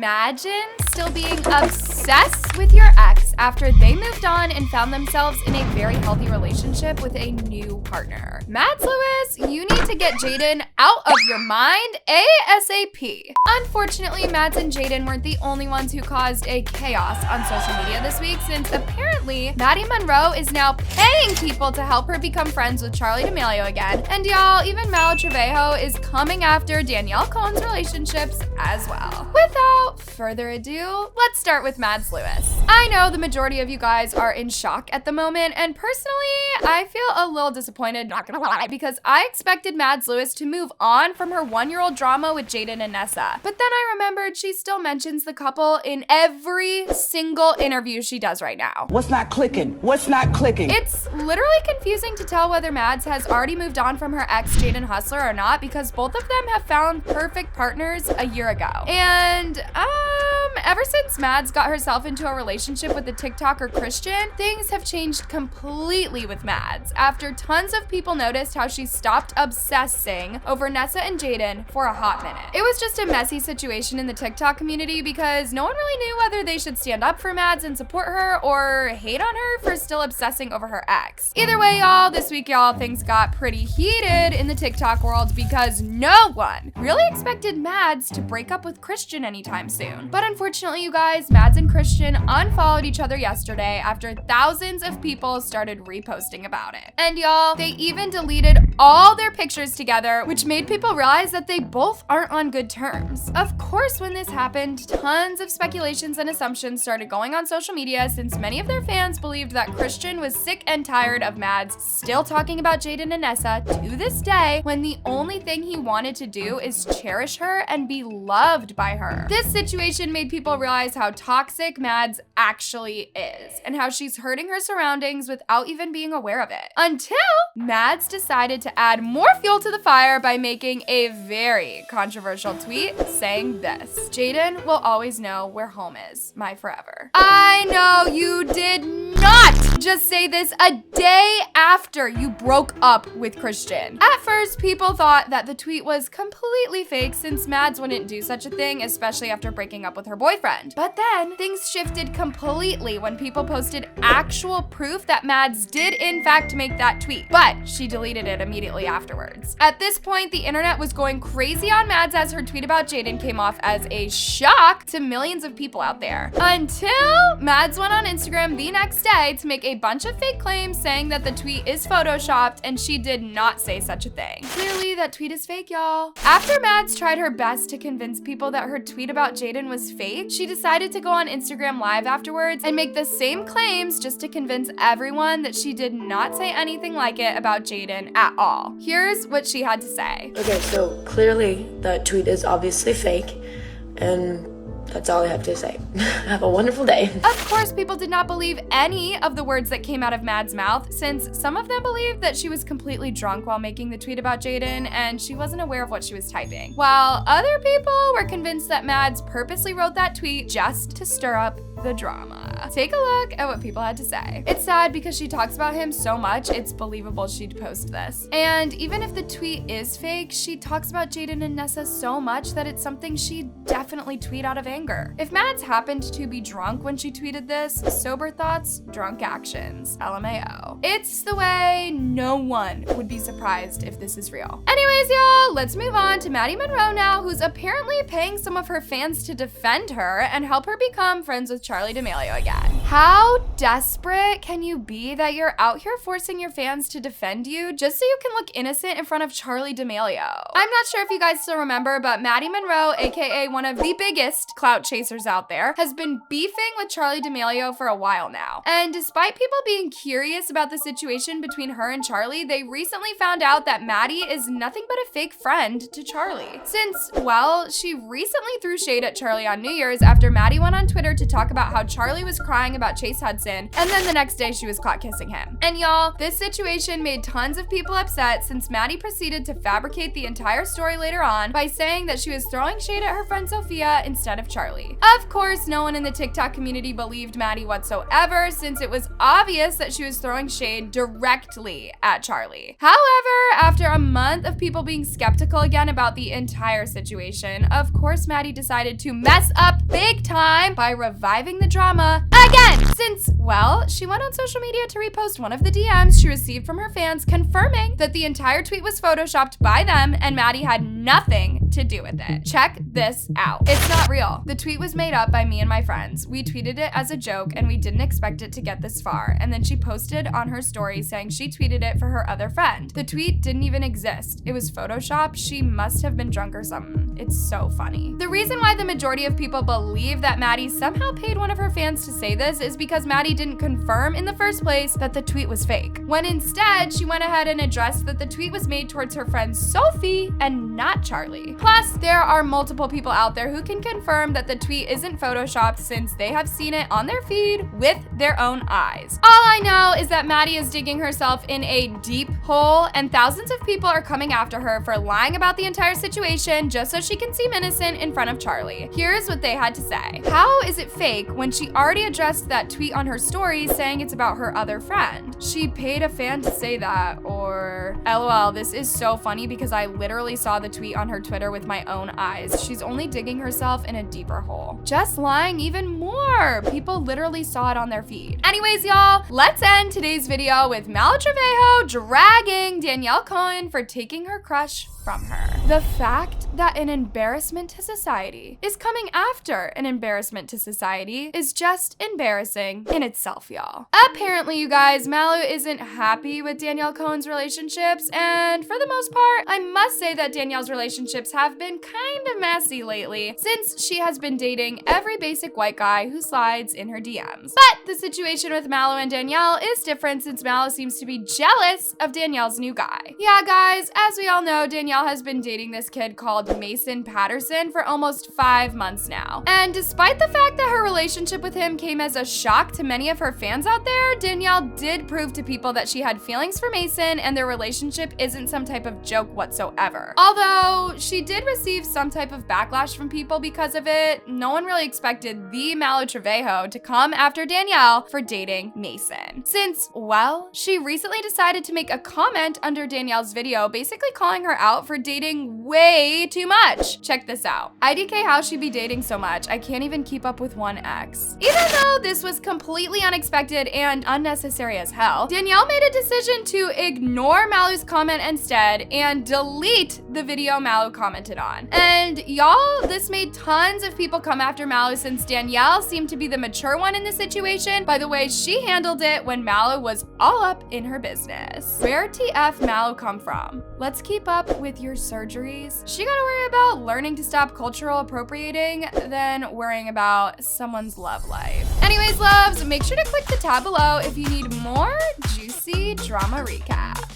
imagine still being obsessed with your ex after they moved on and found themselves in a very healthy relationship with a new partner? Mads Lewis, you need to get Jaden out of your mind ASAP. Unfortunately, Mads and Jaden weren't the only ones who caused a chaos on social media this week, since apparently Maddie Monroe is now paying people to help her become friends with Charli D'Amelio again. And y'all, even Trejo is coming after Danielle Cohn's relationships as well. Without further ado, let's start with Mads Lewis. I know the majority of you guys are in shock at the moment, and personally, I feel a little disappointed, not gonna lie, because I expected Mads Lewis to move on from her one-year-old drama with Jaden and Nessa. But then I remembered she still mentions the couple in every single interview she does right now. What's not clicking? What's not clicking? It's literally confusing to tell whether Mads has already moved on from her ex Jaden Hossler or not, because both of them have found perfect partners a year ago. And ever since Mads got herself into a relationship with the TikToker Christian, things have changed completely with Mads after tons of people noticed how she stopped obsessing over Nessa and Jaden for a hot minute. It was just a messy situation in the TikTok community because no one really knew whether they should stand up for Mads and support her or hate on her for still obsessing over her ex. Either way, y'all, this week, things got pretty heated in the TikTok world because no one really expected Mads to break up with Christian anytime soon. But unfortunately, you guys, Mads and Christian unfollowed each other yesterday after thousands of people started reposting about it. And y'all, they even deleted all their pictures together, which made people realize that they both aren't on good terms. Of course, when this happened, tons of speculations and assumptions started going on social media, since many of their fans believed that Christian was sick and tired of Mads still talking about Jaden and Nessa to this day, when the only thing he wanted to do is cherish her and be loved by her. This situation made people realize how toxic Mads actually is and how she's hurting her surroundings without even being aware of it. Until Mads decided to add more fuel to the fire by making a very controversial tweet saying this: "Jaden will always know where home is, my forever." I know you did not just say this a day after you broke up with Christian. At first, people thought that the tweet was completely fake, since Mads wouldn't do such a thing, especially after breaking up with her boyfriend. But then things shifted completely when people posted actual proof that Mads did in fact make that tweet, but she deleted it immediately afterwards. At this point, the internet was going crazy on Mads as her tweet about Jaden came off as a shock to millions of people out there. Until Mads went on Instagram the next day to make a bunch of fake claims saying that the tweet is photoshopped, and she did not say such a thing. Clearly, that tweet is fake, y'all. After Mads tried her best to convince people that her tweet about Jaden was fake, she decided to go on Instagram Live afterwards and make the same claims just to convince everyone that she did not say anything like it about Jaden at all. Here's what she had to say. Okay, so clearly that tweet is obviously fake, and that's all I have to say. Have a wonderful day. Of course, people did not believe any of the words that came out of Mads' mouth, since some of them believed that she was completely drunk while making the tweet about Jaden and she wasn't aware of what she was typing, while other people were convinced that Mads purposely wrote that tweet just to stir up the drama. Take a look at what people had to say. It's sad because she talks about him so much, it's believable she'd post this. And even if the tweet is fake, she talks about Jaden and Nessa so much that it's something she'd definitely tweet out of anger. If Mads happened to be drunk when she tweeted this, sober thoughts, drunk actions, LMAO. It's the way no one would be surprised if this is real. Anyways, y'all, let's move on to Maddie Monroe now, who's apparently paying some of her fans to defend her and help her become friends with Charli D'Amelio again. How desperate can you be that you're out here forcing your fans to defend you just so you can look innocent in front of Charli D'Amelio? I'm not sure if you guys still remember, but Maddie Monroe, aka one of the biggest clout chasers out there, has been beefing with Charli D'Amelio for a while now. And despite people being curious about the situation between her and Charli, they recently found out that Maddie is nothing but a fake friend to Charli. Since, well, she recently threw shade at Charli on New Year's after Maddie went on Twitter to talk about how Charli was crying lying about Chase Hudson, and then the next day she was caught kissing him. And y'all, this situation made tons of people upset since Maddie proceeded to fabricate the entire story later on by saying that she was throwing shade at her friend Sophia instead of Charlie. Of course, no one in the TikTok community believed Maddie whatsoever, since it was obvious that she was throwing shade directly at Charlie. However, after a month of people being skeptical again about the entire situation, of course Maddie decided to mess up big time by reviving the drama again, since, well, she went on social media to repost one of the DMs she received from her fans confirming that the entire tweet was photoshopped by them and Maddie had nothing to do with it. Check this out. It's not real. The tweet was made up by me and my friends. We tweeted it as a joke and we didn't expect it to get this far. And then she posted on her story saying she tweeted it for her other friend. The tweet didn't even exist. It was photoshopped. She must have been drunk or something. It's so funny. The reason why the majority of people believe that Maddie somehow paid one of her fans to say this is because Maddie didn't confirm in the first place that the tweet was fake, when instead she went ahead and addressed that the tweet was made towards her friend Sophie and not Charlie. Plus, there are multiple people out there who can confirm that the tweet isn't photoshopped since they have seen it on their feed with their own eyes. All I know is that Maddie is digging herself in a deep hole and thousands of people are coming after her for lying about the entire situation just so she can seem innocent in front of Charlie. Here's what they had to say. How is it fake when she already addressed that tweet on her story saying it's about her other friend? She paid a fan to say that, or LOL, this is so funny because I literally saw the tweet on her Twitter with my own eyes. She's only digging herself in a deeper hole. Just lying even more. People literally saw it on their feed. Anyways, y'all, let's end today's video with Trejo dragging Danielle Cohn for taking her crush from her. The fact that an embarrassment to society is coming after an embarrassment to society is just embarrassing in itself, y'all. Apparently, you guys, Malou isn't happy with Danielle Cohn's relationships, and for the most part, I must say that Danielle's relationships have been kind of messy lately, since she has been dating every basic white guy who slides in her DMs. But the situation with Malou and Danielle is different since Malou seems to be jealous of Danielle's new guy. Yeah, guys, as we all know, Danielle has been dating this kid called Mason Patterson for almost 5 months now. And despite the fact that her relationship with him came as a shock to many of her fans out there, Danielle did prove to people that she had feelings for Mason and their relationship isn't some type of joke whatsoever. Although she did receive some type of backlash from people because of it, no one really expected the Trejo to come after Danielle for dating Mason. Since, well, she recently decided to make a comment under Danielle's video basically calling her out for dating way too much. Check this out. IDK how she be dating so much, I can't even keep up with one ex. Even though this was completely unexpected and unnecessary as hell, Danielle made a decision to ignore Malou's comment instead and delete the video Malou commented on. And y'all, this made tons of people come after Malou since Danielle seemed to be the mature one in the situation by the way she handled it when Malou was all up in her business. Where TF Malou come from? Let's keep up with your surgeries. She gotta worry about learning to stop cultural appropriating than worrying about someone's love life. Anyways, loves, make sure to click the tab below if you need more juicy drama recaps.